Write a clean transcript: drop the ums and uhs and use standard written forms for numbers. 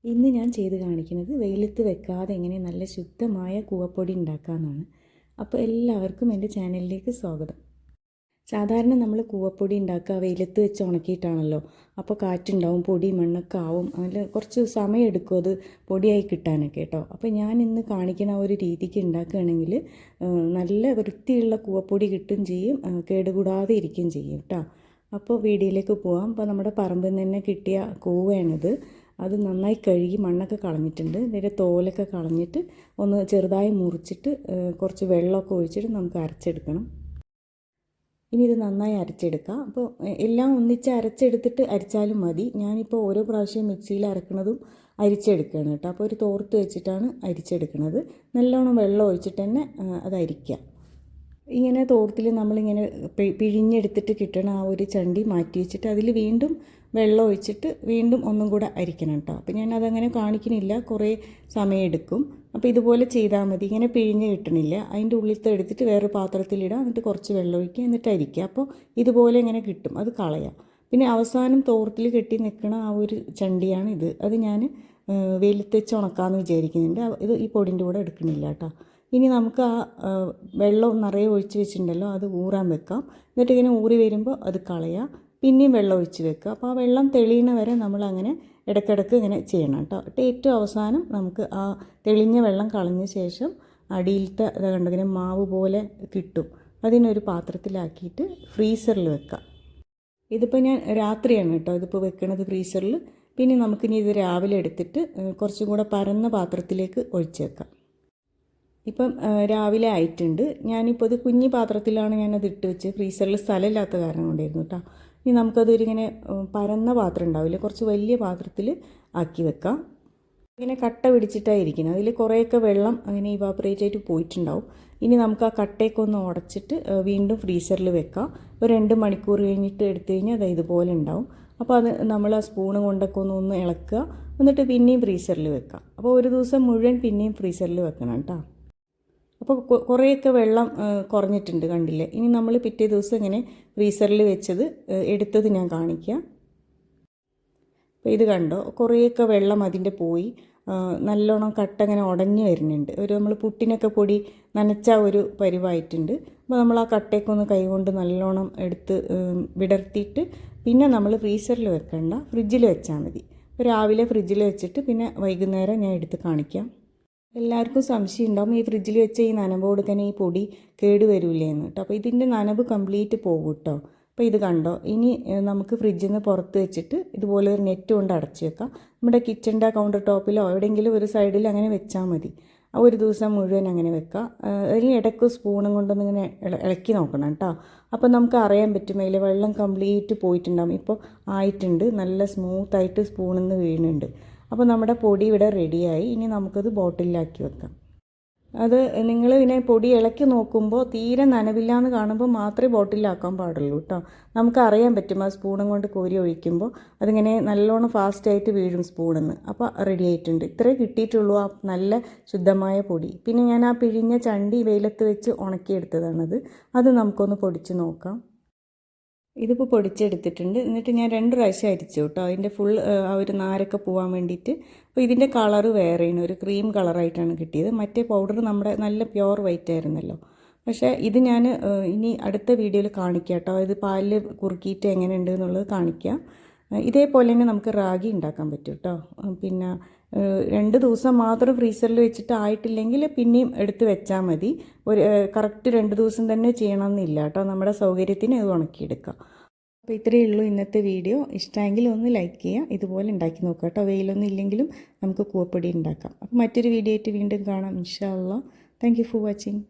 ഇന്ന് ഞാൻ ചെയ്ത് കാണിക്കുന്നത് വെയിലത്ത് വെക്കാതെ എങ്ങനെ നല്ല ശുദ്ധമായ കൂവപ്പൊടി ഉണ്ടാക്കാമെന്നാണ്. അപ്പോൾ എല്ലാവർക്കും എൻ്റെ ചാനലിലേക്ക് സ്വാഗതം. സാധാരണ നമ്മൾ കൂവപ്പൊടി ഉണ്ടാക്കുക വെയിലത്ത് വെച്ച് ഉണക്കിയിട്ടാണല്ലോ. അപ്പോൾ കാറ്റുണ്ടാവും, പൊടി മണ്ണൊക്കെ ആവും, അതിൽ കുറച്ച് സമയം എടുക്കും അത് പൊടിയായി കിട്ടാനൊക്കെ കേട്ടോ. അപ്പോൾ ഞാൻ ഇന്ന് കാണിക്കുന്ന ഒരു രീതിക്ക് ഉണ്ടാക്കുകയാണെങ്കിൽ നല്ല വൃത്തിയുള്ള കൂവപ്പൊടി കിട്ടും ചെയ്യും, കേടുകൂടാതെ ഇരിക്കുകയും ചെയ്യും കേട്ടോ. അപ്പോൾ വീഡിയോയിലേക്ക് പോകാം. അപ്പോൾ നമ്മുടെ പറമ്പിൽ നിന്ന് തന്നെ കിട്ടിയ കൂവയാണിത്. അത് നന്നായി കഴുകി മണ്ണൊക്കെ കളഞ്ഞിട്ടുണ്ട്. ഇതിൻ്റെ തോലൊക്കെ കളഞ്ഞിട്ട് ഒന്ന് ചെറുതായി മുറിച്ചിട്ട് കുറച്ച് വെള്ളമൊക്കെ ഒഴിച്ചിട്ട് നമുക്ക് അരച്ചെടുക്കണം. ഇനി ഇത് നന്നായി അരച്ചെടുക്കാം. അപ്പോൾ എല്ലാം ഒന്നിച്ച് അരച്ചെടുത്തിട്ട് അരിച്ചാലും മതി. ഞാനിപ്പോൾ ഓരോ പ്രാവശ്യം മിക്സിയിൽ അരക്കണതും അരിച്ചെടുക്കുകയാണ് കേട്ടോ. അപ്പോൾ ഒരു തോർത്ത് വെച്ചിട്ടാണ് അരിച്ചെടുക്കുന്നത്. നല്ലോണം വെള്ളം ഒഴിച്ചിട്ട് തന്നെ അത് അരിക്കുക. ഇങ്ങനെ തോർത്തിൽ നമ്മളിങ്ങനെ പിഴിഞ്ഞെടുത്തിട്ട് കിട്ടണ ആ ഒരു ചണ്ടി മാറ്റി വെച്ചിട്ട് അതിൽ വീണ്ടും വെള്ളം ഒഴിച്ചിട്ട് വീണ്ടും ഒന്നും കൂടെ അരിക്കണം കേട്ടോ. അപ്പോൾ ഞാനതങ്ങനെ കാണിക്കണില്ല, കുറേ സമയം എടുക്കും. അപ്പോൾ ഇതുപോലെ ചെയ്താൽ മതി. ഇങ്ങനെ പിഴിഞ്ഞ് കിട്ടണില്ല, അതിൻ്റെ ഉള്ളിലത്തെ എടുത്തിട്ട് വേറെ പാത്രത്തിലിടുക, എന്നിട്ട് കുറച്ച് വെള്ളം ഒഴിക്കുക, എന്നിട്ട് അരിക്കുക. അപ്പോൾ ഇതുപോലെ ഇങ്ങനെ കിട്ടും, അത് കളയാം. പിന്നെ അവസാനം തോർത്തിൽ കെട്ടി നിൽക്കണ ആ ഒരു ചണ്ടിയാണ് ഇത്. അത് ഞാൻ വെയിലത്ത് വെച്ച് ഉണക്കാമെന്ന് വിചാരിക്കുന്നുണ്ട്. ഇത് ഈ പൊടിൻ്റെ കൂടെ എടുക്കണില്ല കേട്ടോ. ഇനി നമുക്ക് ആ വെള്ളം നിറയെ ഒഴിച്ച് വെച്ചിട്ടുണ്ടല്ലോ, അത് ഊറാൻ വെക്കാം. എന്നിട്ട് ഇങ്ങനെ ഊറി വരുമ്പോൾ അത് കളയുക, പിന്നെയും വെള്ളം ഒഴിച്ച് വെക്കുക. അപ്പോൾ ആ വെള്ളം തെളിയണ വരെ നമ്മളങ്ങനെ ഇടയ്ക്കിടയ്ക്ക് ഇങ്ങനെ ചെയ്യണം കേട്ടോ. ഏറ്റവും അവസാനം നമുക്ക് ആ തെളിഞ്ഞ വെള്ളം കളഞ്ഞ ശേഷം അടിയിലത്തെ കണ്ടിങ്ങനെ മാവ് പോലെ കിട്ടും. അതിനൊരു പാത്രത്തിലാക്കിയിട്ട് ഫ്രീസറിൽ വെക്കാം. ഇതിപ്പോൾ ഞാൻ രാത്രിയാണ് കേട്ടോ ഇതിപ്പോൾ വെക്കണത് ഫ്രീസറിൽ. പിന്നെ നമുക്കിനി ഇത് രാവിലെ എടുത്തിട്ട് കുറച്ചും കൂടെ പരന്ന പാത്രത്തിലേക്ക് ഒഴിച്ച് വെക്കാം. ഇപ്പം രാവിലെ ആയിട്ടുണ്ട്. ഞാനിപ്പോൾ ഇത് കുഞ്ഞി പാത്രത്തിലാണ് ഞാനത് ഇട്ട് വെച്ച്, ഫ്രീസറിൽ സ്ഥലമില്ലാത്ത കാരണം കൊണ്ടായിരുന്നു കേട്ടോ. ഇനി നമുക്കതൊരിങ്ങനെ പരന്ന പാത്രം ഉണ്ടാവില്ല, കുറച്ച് വലിയ പാത്രത്തിൽ ആക്കി വെക്കാം. ഇങ്ങനെ കട്ട പിടിച്ചിട്ടായിരിക്കണം, അതിൽ കുറേയൊക്കെ വെള്ളം അങ്ങനെ ഇവാപറേറ്റ് ആയിട്ട് പോയിട്ടുണ്ടാവും. ഇനി നമുക്ക് ആ കട്ടയൊക്കെ ഒന്ന് ഉടച്ചിട്ട് വീണ്ടും ഫ്രീസറിൽ വെക്കാം. ഒരു 2 മണിക്കൂർ കഴിഞ്ഞിട്ട് എടുത്തു കഴിഞ്ഞാൽ അത് ഇതുപോലെ ഉണ്ടാവും. അപ്പോൾ അത് നമ്മൾ ആ സ്പൂണ് കൊണ്ടൊക്കെ ഒന്ന് ഇളക്കുക, എന്നിട്ട് പിന്നെയും ഫ്രീസറിൽ വെക്കാം. അപ്പോൾ ഒരു ദിവസം മുഴുവൻ പിന്നെയും ഫ്രീസറിൽ വെക്കണം കേട്ടോ. അപ്പോൾ കുറേയൊക്കെ വെള്ളം കുറഞ്ഞിട്ടുണ്ട് കണ്ടില്ലേ. ഇനി നമ്മൾ പിറ്റേ ദിവസം ഇങ്ങനെ ഫ്രീസറിൽ വെച്ചത് എടുത്തത് ഞാൻ കാണിക്കാം. അപ്പോൾ ഇത് കണ്ടോ, കുറേയൊക്കെ വെള്ളം അതിൻ്റെ പോയി നല്ലോണം കട്ട ഇങ്ങനെ ഉടഞ്ഞു വരുന്നുണ്ട്. ഒരു നമ്മൾ പുട്ടിനൊക്കെ പൊടി നനച്ച ഒരു പരിവായിട്ടുണ്ട്. അപ്പോൾ നമ്മൾ ആ കട്ടയൊക്കെ ഒന്ന് കൈകൊണ്ട് നല്ലോണം എടുത്ത് വിടർത്തിയിട്ട് പിന്നെ നമ്മൾ ഫ്രീസറിൽ വെക്കണ്ട, ഫ്രിഡ്ജിൽ വെച്ചാൽ മതി. രാവിലെ ഫ്രിഡ്ജിൽ വെച്ചിട്ട് പിന്നെ വൈകുന്നേരം ഞാൻ എടുത്ത് കാണിക്കാം. എല്ലാവർക്കും സംശയം ഉണ്ടാവും, ഈ ഫ്രിഡ്ജിൽ വെച്ച് ഈ നനവ് കൊടുക്കാൻ ഈ പൊടി കേട് വരില്ലേന്ന് കേട്ടോ. അപ്പോൾ ഇതിൻ്റെ നനവ് കംപ്ലീറ്റ് പോകും കേട്ടോ. അപ്പോൾ ഇത് കണ്ടോ, ഇനി നമുക്ക് ഫ്രിഡ്ജിൽ നിന്ന് പുറത്ത് വെച്ചിട്ട് ഇതുപോലെ ഒരു നെറ്റ് കൊണ്ട് അടച്ച് വെക്കാം. നമ്മുടെ കിച്ചൻ്റെ കൗണ്ടർ ടോപ്പിലോ എവിടെയെങ്കിലും ഒരു സൈഡിൽ അങ്ങനെ വെച്ചാൽ മതി. ആ ഒരു ദിവസം മുഴുവൻ അങ്ങനെ വെക്കാം. അതിന് ഇടയ്ക്ക് സ്പൂണും കൊണ്ടൊന്ന് ഇങ്ങനെ ഇളക്കി നോക്കണം കേട്ടോ. അപ്പോൾ നമുക്ക് അറിയാൻ പറ്റും അതിൽ വെള്ളം കംപ്ലീറ്റ് പോയിട്ടുണ്ടാകും. ഇപ്പോൾ ആയിട്ടുണ്ട്, നല്ല സ്മൂത്തായിട്ട് സ്പൂണിൽ നിന്ന് വീണുണ്ട്. അപ്പോൾ നമ്മുടെ പൊടി ഇവിടെ റെഡിയായി. ഇനി നമുക്കത് ബോട്ടിലാക്കി വെക്കാം. അത് നിങ്ങൾ ഇതിനെ പൊടി ഇളക്കി നോക്കുമ്പോൾ തീരെ നനവില്ലാന്ന് കാണുമ്പോൾ മാത്രമേ ബോട്ടിലാക്കാൻ പാടുള്ളൂ കേട്ടോ. നമുക്കറിയാൻ പറ്റും, ആ സ്പൂണും കൊണ്ട് കോരി ഒഴിക്കുമ്പോൾ അതിങ്ങനെ നല്ലോണം ഫാസ്റ്റായിട്ട് വീഴും സ്പൂണിൽ നിന്ന്. അപ്പോൾ റെഡി ആയിട്ടുണ്ട്. ഇത്രേ കിട്ടിയിട്ടുള്ളൂ ആ നല്ല ശുദ്ധമായ പൊടി. പിന്നെ ഞാൻ ആ പിഴിഞ്ഞ ചണ്ടി വെയിലത്ത് വെച്ച് ഉണക്കിയെടുത്തതാണത്. അത് നമുക്കൊന്ന് പൊടിച്ച് നോക്കാം. ഇതിപ്പോൾ പൊടിച്ചെടുത്തിട്ടുണ്ട്. എന്നിട്ട് ഞാൻ 2 പ്രാവശ്യം അരിച്ചു കേട്ടോ, അതിൻ്റെ ഫുൾ ആ ഒരു നാരൊക്കെ പോകാൻ വേണ്ടിയിട്ട്. അപ്പോൾ ഇതിൻ്റെ കളറ് വേറെയാണ്, ഒരു ക്രീം കളറായിട്ടാണ് കിട്ടിയത്. മറ്റേ പൗഡർ നമ്മുടെ നല്ല പ്യുവർ വൈറ്റ് ആയിരുന്നല്ലോ. പക്ഷേ ഇത് ഞാൻ ഇനി അടുത്ത വീഡിയോയിൽ കാണിക്കാം കേട്ടോ. ഇത് പാലിൽ കുറുക്കിയിട്ട് എങ്ങനെയുണ്ട് എന്നുള്ളത് കാണിക്കാം. ഇതേപോലെ തന്നെ നമുക്ക് റാഗി ഉണ്ടാക്കാൻ പറ്റും കേട്ടോ. പിന്നെ 2 ദിവസം മാത്രം ഫ്രീസറിൽ വെച്ചിട്ട് ആയിട്ടില്ലെങ്കിൽ പിന്നെയും എടുത്ത് വെച്ചാൽ മതി. ഒരു കറക്റ്റ് 2 ദിവസം തന്നെ ചെയ്യണമെന്നില്ല കേട്ടോ, നമ്മുടെ സൗകര്യത്തിന് അത് ഉണക്കിയെടുക്കാം. അപ്പോൾ ഇത്രയേ ഉള്ളൂ ഇന്നത്തെ വീഡിയോ. ഇഷ്ടമെങ്കിൽ ഒന്ന് ലൈക്ക് ചെയ്യുക, ഇതുപോലെ ഉണ്ടാക്കി നോക്കുക കേട്ടോ. വെയിലൊന്നും ഇല്ലെങ്കിലും നമുക്ക് കൂവപ്പൊടി ഉണ്ടാക്കാം. അപ്പോൾ മറ്റൊരു വീഡിയോ ആയിട്ട് വീണ്ടും കാണാം ഇൻഷാ അല്ലാഹ്. Thank you for watching.